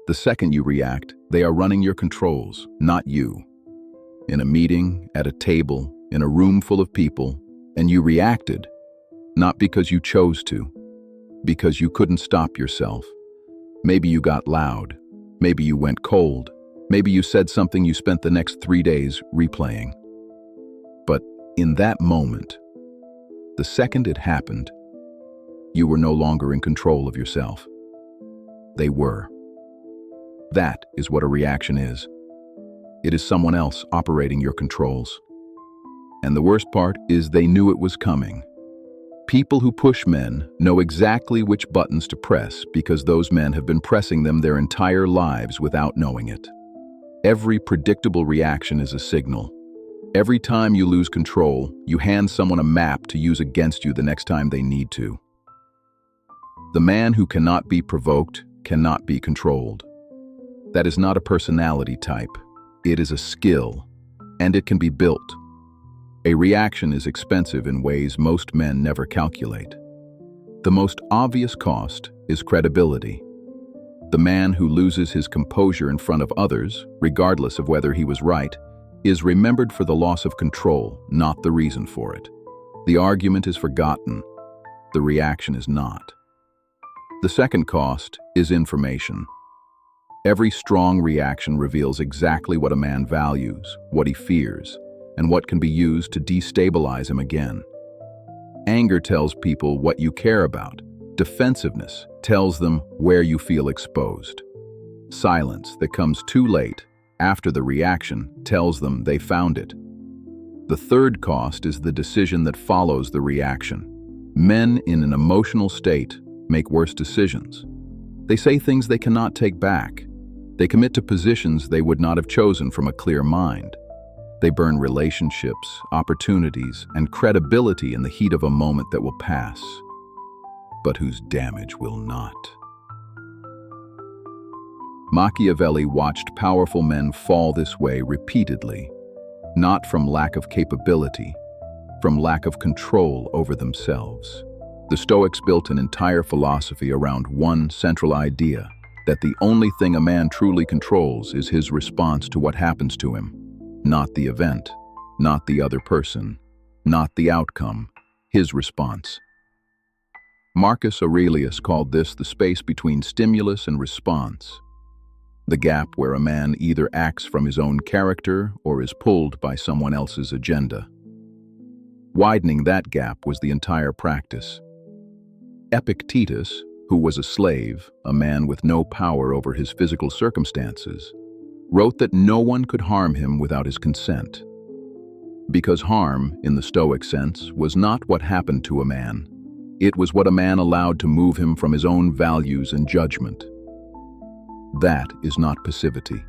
The second you react, they are running your controls, not you. In a meeting, at a table, in a room full of people, and you reacted, not because you chose to, because you couldn't stop yourself. Maybe you got loud, maybe you went cold, maybe you said something you spent the next 3 days replaying. But in that moment, the second it happened, you were no longer in control of yourself. They were. That is what a reaction is. It is someone else operating your controls. And the worst part is they knew it was coming. People who push men know exactly which buttons to press because those men have been pressing them their entire lives without knowing it. Every predictable reaction is a signal. Every time you lose control, you hand someone a map to use against you the next time they need to. The man who cannot be provoked cannot be controlled. That is not a personality type. It is a skill, and it can be built. A reaction is expensive in ways most men never calculate. The most obvious cost is credibility. The man who loses his composure in front of others, regardless of whether he was right, is remembered for the loss of control, not the reason for it. The argument is forgotten. The reaction is not. The second cost is information. Every strong reaction reveals exactly what a man values, what he fears, and what can be used to destabilize him again. Anger tells people what you care about. Defensiveness tells them where you feel exposed. Silence that comes too late, after the reaction, tells them they found it. The third cost is the decision that follows the reaction. Men in an emotional state make worse decisions. They say things they cannot take back. They commit to positions they would not have chosen from a clear mind. They burn relationships, opportunities, and credibility in the heat of a moment that will pass, but whose damage will not. Machiavelli watched powerful men fall this way repeatedly, not from lack of capability, from lack of control over themselves. The Stoics built an entire philosophy around one central idea, that the only thing a man truly controls is his response to what happens to him. Not the event, not the other person, not the outcome, his response. Marcus Aurelius called this the space between stimulus and response, the gap where a man either acts from his own character or is pulled by someone else's agenda. Widening that gap was the entire practice. Epictetus, who was a slave, a man with no power over his physical circumstances, wrote that no one could harm him without his consent. Because harm, in the Stoic sense, was not what happened to a man. It was what a man allowed to move him from his own values and judgment. That is not passivity.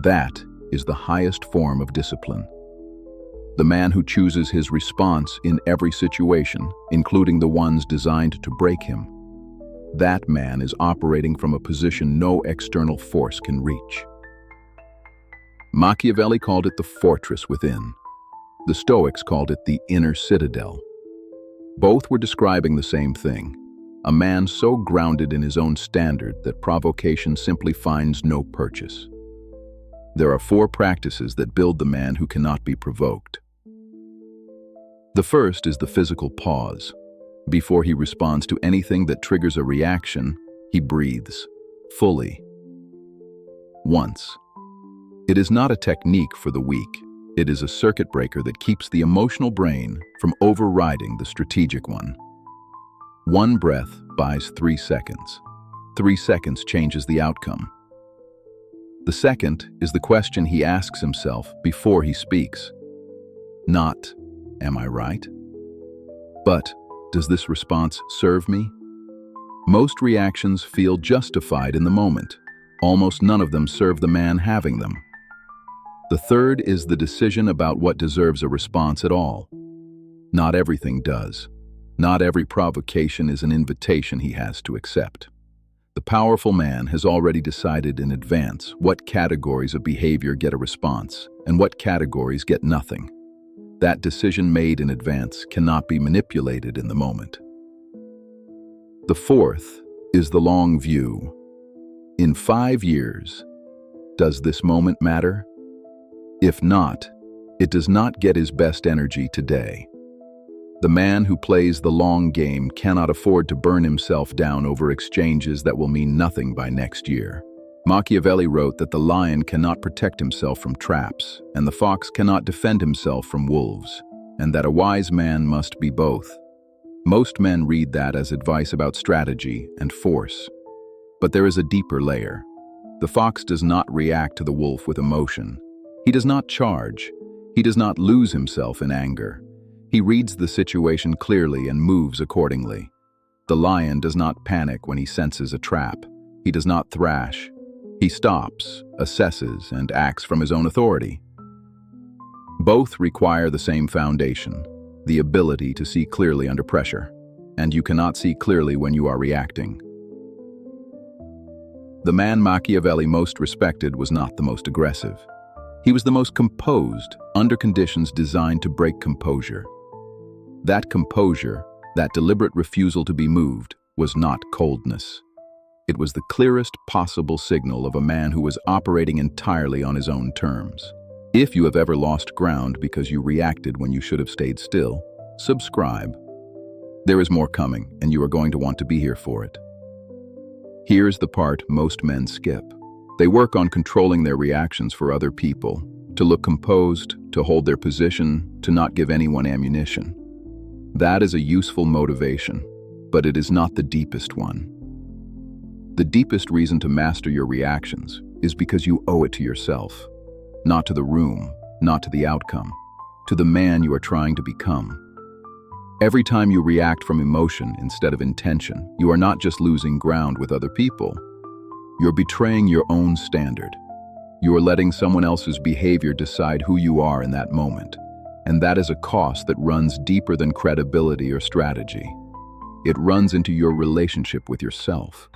That is the highest form of discipline. The man who chooses his response in every situation, including the ones designed to break him, that man is operating from a position no external force can reach. Machiavelli called it the fortress within. The Stoics called it the inner citadel. Both were describing the same thing, a man so grounded in his own standard that provocation simply finds no purchase. There are 4 practices that build the man who cannot be provoked. The first is the physical pause. Before he responds to anything that triggers a reaction, he breathes, fully. Once. It is not a technique for the weak. It is a circuit breaker that keeps the emotional brain from overriding the strategic one. One breath buys 3 seconds. 3 seconds changes the outcome. The second is the question he asks himself before he speaks. Not, am I right? But, does this response serve me? Most reactions feel justified in the moment. Almost none of them serve the man having them. The third is the decision about what deserves a response at all. Not everything does. Not every provocation is an invitation he has to accept. The powerful man has already decided in advance what categories of behavior get a response and what categories get nothing. That decision made in advance cannot be manipulated in the moment. The fourth is the long view. In 5 years, does this moment matter? If not, it does not get his best energy today. The man who plays the long game cannot afford to burn himself down over exchanges that will mean nothing by next year. Machiavelli wrote that the lion cannot protect himself from traps, and the fox cannot defend himself from wolves, and that a wise man must be both. Most men read that as advice about strategy and force. But there is a deeper layer. The fox does not react to the wolf with emotion. He does not charge. He does not lose himself in anger. He reads the situation clearly and moves accordingly. The lion does not panic when he senses a trap. He does not thrash. He stops, assesses, and acts from his own authority. Both require the same foundation, the ability to see clearly under pressure, and you cannot see clearly when you are reacting. The man Machiavelli most respected was not the most aggressive. He was the most composed, under conditions designed to break composure. That composure, that deliberate refusal to be moved, was not coldness. It was the clearest possible signal of a man who was operating entirely on his own terms. If you have ever lost ground because you reacted when you should have stayed still, subscribe. There is more coming, and you are going to want to be here for it. Here's the part most men skip. They work on controlling their reactions for other people, to look composed, to hold their position, to not give anyone ammunition. That is a useful motivation, but it is not the deepest one. The deepest reason to master your reactions is because you owe it to yourself, not to the room, not to the outcome, to the man you are trying to become. Every time you react from emotion instead of intention, you are not just losing ground with other people. You're betraying your own standard. You are letting someone else's behavior decide who you are in that moment. And that is a cost that runs deeper than credibility or strategy. It runs into your relationship with yourself.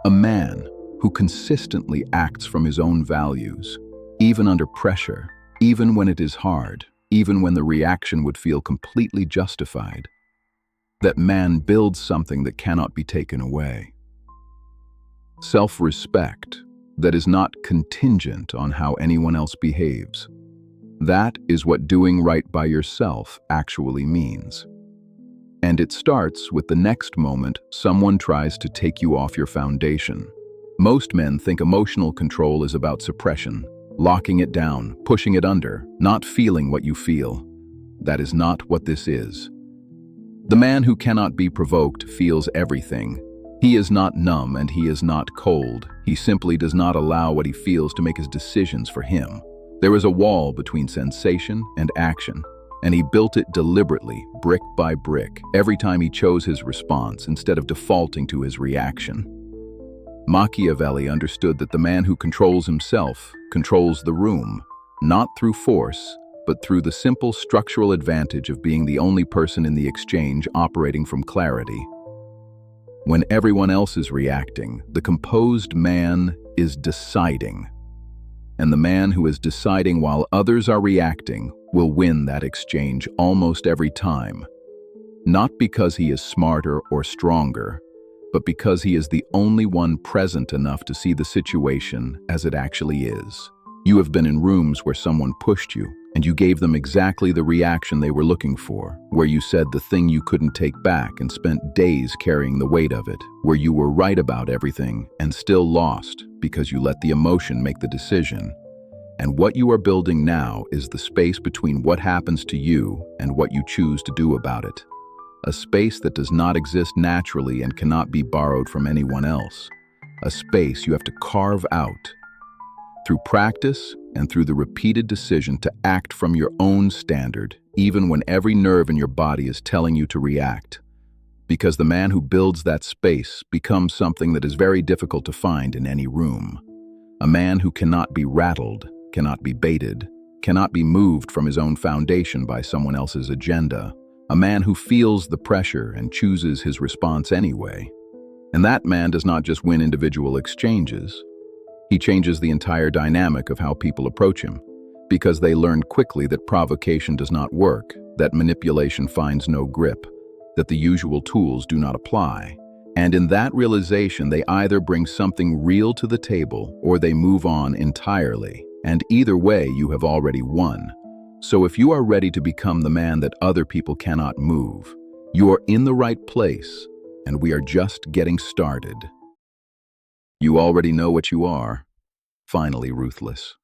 A man who consistently acts from his own values, even under pressure, even when it is hard, even when the reaction would feel completely justified, that man builds something that cannot be taken away. Self-respect that is not contingent on how anyone else behaves. That is what doing right by yourself actually means. And it starts with the next moment someone tries to take you off your foundation. Most men think emotional control is about suppression, locking it down, pushing it under, not feeling what you feel. That is not what this is. The man who cannot be provoked feels everything. He is not numb and he is not cold. He simply does not allow what he feels to make his decisions for him. There is a wall between sensation and action, and he built it deliberately, brick by brick, every time he chose his response instead of defaulting to his reaction. Machiavelli understood that the man who controls himself controls the room, not through force, but through the simple structural advantage of being the only person in the exchange operating from clarity. When everyone else is reacting, the composed man is deciding. And the man who is deciding while others are reacting will win that exchange almost every time. Not because he is smarter or stronger, but because he is the only one present enough to see the situation as it actually is. You have been in rooms where someone pushed you, and you gave them exactly the reaction they were looking for, where you said the thing you couldn't take back and spent days carrying the weight of it, where you were right about everything and still lost because you let the emotion make the decision. And what you are building now is the space between what happens to you and what you choose to do about it. A space that does not exist naturally and cannot be borrowed from anyone else. A space you have to carve out through practice and through the repeated decision to act from your own standard, even when every nerve in your body is telling you to react. Because the man who builds that space becomes something that is very difficult to find in any room. A man who cannot be rattled, cannot be baited, cannot be moved from his own foundation by someone else's agenda. A man who feels the pressure and chooses his response anyway. And that man does not just win individual exchanges. He changes the entire dynamic of how people approach him, because they learn quickly that provocation does not work, that manipulation finds no grip, that the usual tools do not apply, And in that realization, they either bring something real to the table or they move on entirely. And either way, you have already won. So if you are ready to become the man that other people cannot move, you are in the right place, and we are just getting started. You already know what you are. Finally, Ruthless.